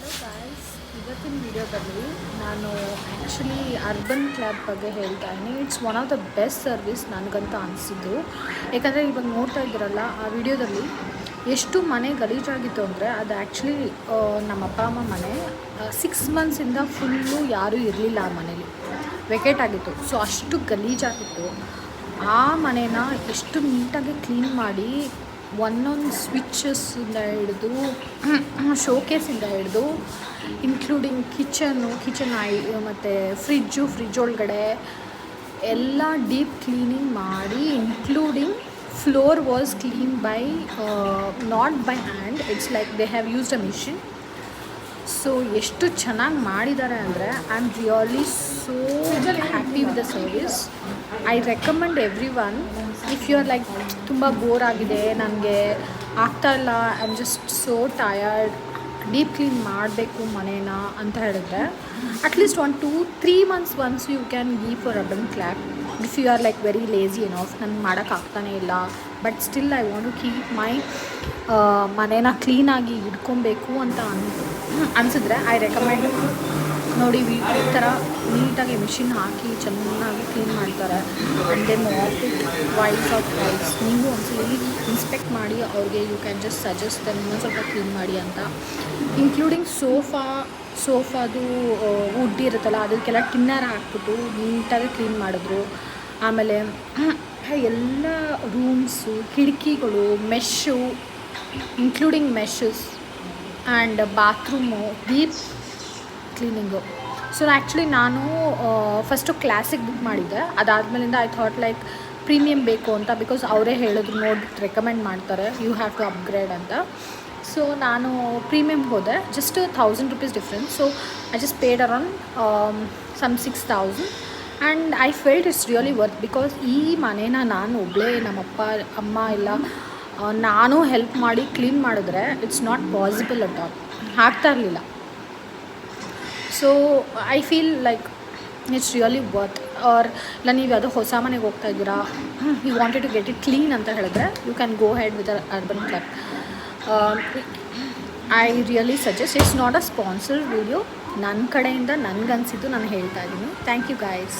Hello guys, ಇವತ್ತಿನ ವಿಡಿಯೋದಲ್ಲಿ ನಾನು ಆ್ಯಕ್ಚುಲಿ ಅರ್ಬನ್ ಕ್ಲಬ್ ಬಗ್ಗೆ ಹೇಳ್ತಾ ಇದ್ದೀನಿ. It's one of the best service ನನಗಂತ ಅನಿಸಿದ್ದು. ಯಾಕಂದರೆ ಇವಾಗ ನೋಡ್ತಾ ಇದ್ದೀರಲ್ಲ, ಆ ವಿಡಿಯೋದಲ್ಲಿ ಎಷ್ಟು ಮನೆ ಗಲೀಜಾಗಿತ್ತು ಅಂದರೆ ಅದು ಆ್ಯಕ್ಚುಲಿ ನಮ್ಮ ಅಪ್ಪ ಅಮ್ಮ ಮನೆ 6 ಮಂತ್ಸಿಂದ ಫುಲ್ಲು ಯಾರೂ ಇರಲಿಲ್ಲ ಆ ಮನೇಲಿ, ವೆಕೇಟ್ ಆಗಿತ್ತು. ಸೊ ಅಷ್ಟು ಗಲೀಜಾಗಿತ್ತು. ಆ ಮನೇನ ಎಷ್ಟು ನೀಟಾಗಿ ಕ್ಲೀನ್ ಮಾಡಿ ಒಂದೊಂದು ಸ್ವಿಚಸ್ಸಿಂದ ಹಿಡಿದು ಶೋಕೇಸಿಂದ ಹಿಡಿದು ಇನ್ಕ್ಲೂಡಿಂಗ್ ಕಿಚನ್ ಮತ್ತು ಫ್ರಿಜ್ ಒಳಗಡೆ ಎಲ್ಲ ಡೀಪ್ ಕ್ಲೀನಿಂಗ್ ಮಾಡಿ, including floor was clean by not by hand, it's like they have used a machine. So ಎಷ್ಟು ಚೆನ್ನಾಗಿ ಮಾಡಿದ್ದಾರೆ ಅಂದರೆ I am really so happy with the service. I recommend everyone, if you are like ತುಂಬ bore ಆಗಿದೆ, ನನಗೆ ಆಗ್ತಾಯಿಲ್ಲ, I am just so tired, deep clean ಮಾಡಬೇಕು ಮನೇನ ಅಂತ ಹೇಳಿದ್ರೆ at least 1-2-3 months once you can go for Urban Club. If you are like very lazy enough, ನನಗೆ ಮಾಡೋಕ್ಕಾಗ್ತಾನೇ ಇಲ್ಲ, but still I want to keep my ಮನೇನ ಕ್ಲೀನಾಗಿ ಇಟ್ಕೊಬೇಕು ಅಂತ ಅನಿಸಿದ್ರೆ ಐ ರೆಕಮೆಂಡ್. ನೋಡಿ, ಈ ಥರ ನೀಟಾಗಿ ಮಿಷಿನ್ ಹಾಕಿ ಚೆನ್ನಾಗಿ ಕ್ಲೀನ್ ಮಾಡ್ತಾರೆ. And then wise of wise ನೀವು ಒಂದ್ಸಲಿ ಇನ್ಸ್ಪೆಕ್ಟ್ ಮಾಡಿ ಅವ್ರಿಗೆ ಯು ಕ್ಯಾನ್ ಜಸ್ಟ್ ಸಜೆಸ್ಟ್ ಇನ್ನೊಂದು ಸ್ವಲ್ಪ ಕ್ಲೀನ್ ಮಾಡಿ ಅಂತ. ಇನ್ಕ್ಲೂಡಿಂಗ್ ಸೋಫಾದು ವುಡ್ ಇರುತ್ತಲ್ಲ, ಅದಕ್ಕೆಲ್ಲ ಟಿನ್ನರ್ ಹಾಕ್ಬಿಟ್ಟು ನೀಟಾಗಿ ಕ್ಲೀನ್ ಮಾಡಿದ್ರು. ಆಮೇಲೆ ಎಲ್ಲ ರೂಮ್ಸು, ಕಿಟಕಿಗಳು, mesh, including meshes and bathroom deep cleaning. So actually ನಾನು ಫಸ್ಟು ಕ್ಲಾಸಿಕ್ ಬುಕ್ ಮಾಡಿದ್ದೆ. ಅದಾದಮೇಲಿಂದ ಐ ಥಾಟ್ ಲೈಕ್ ಪ್ರೀಮಿಯಮ್ ಬೇಕು ಅಂತ, ಬಿಕಾಸ್ ಅವರೇ ಹೇಳಿದ್ರು, ನೋಡಿಬಿಟ್ಟು ರೆಕಮೆಂಡ್ ಮಾಡ್ತಾರೆ, ಯು ಹ್ಯಾವ್ ಟು ಅಪ್ಗ್ರೇಡ್ ಅಂತ. ಸೊ ನಾನು ಪ್ರೀಮಿಯಮ್ಗೆ ಹೋದೆ, just 1,000 rupees difference. So I just paid around some 6,000 and I felt it's really worth. Because ಈ ಮನೇನ ನಾನು ಒಬ್ಬಳೇ, ನಮ್ಮಪ್ಪ ಅಮ್ಮ ಎಲ್ಲ ನಾನು ಹೆಲ್ಪ್ ಮಾಡಿ ಕ್ಲೀನ್ ಮಾಡಿದ್ರೆ it's not possible at all, ಆಗ್ತಾ ಇರಲಿಲ್ಲ. So I feel like it's really worth. Or ಇಲ್ಲ, ನೀವು ಯಾವುದೋ ಹೊಸ ಮನೆಗೆ ಹೋಗ್ತಾ ಇದ್ದೀರಾ, you wanted to get it clean ಅಂತ ಹೇಳಿದ್ರೆ you can go ahead with Urban Club. I really suggest. It's not a sponsored video, ನನ್ನ ಕಡೆಯಿಂದ ನನಗನ್ಸಿದ್ದು ನಾನು ಹೇಳ್ತಾ ಇದ್ದೀನಿ. Thank you guys.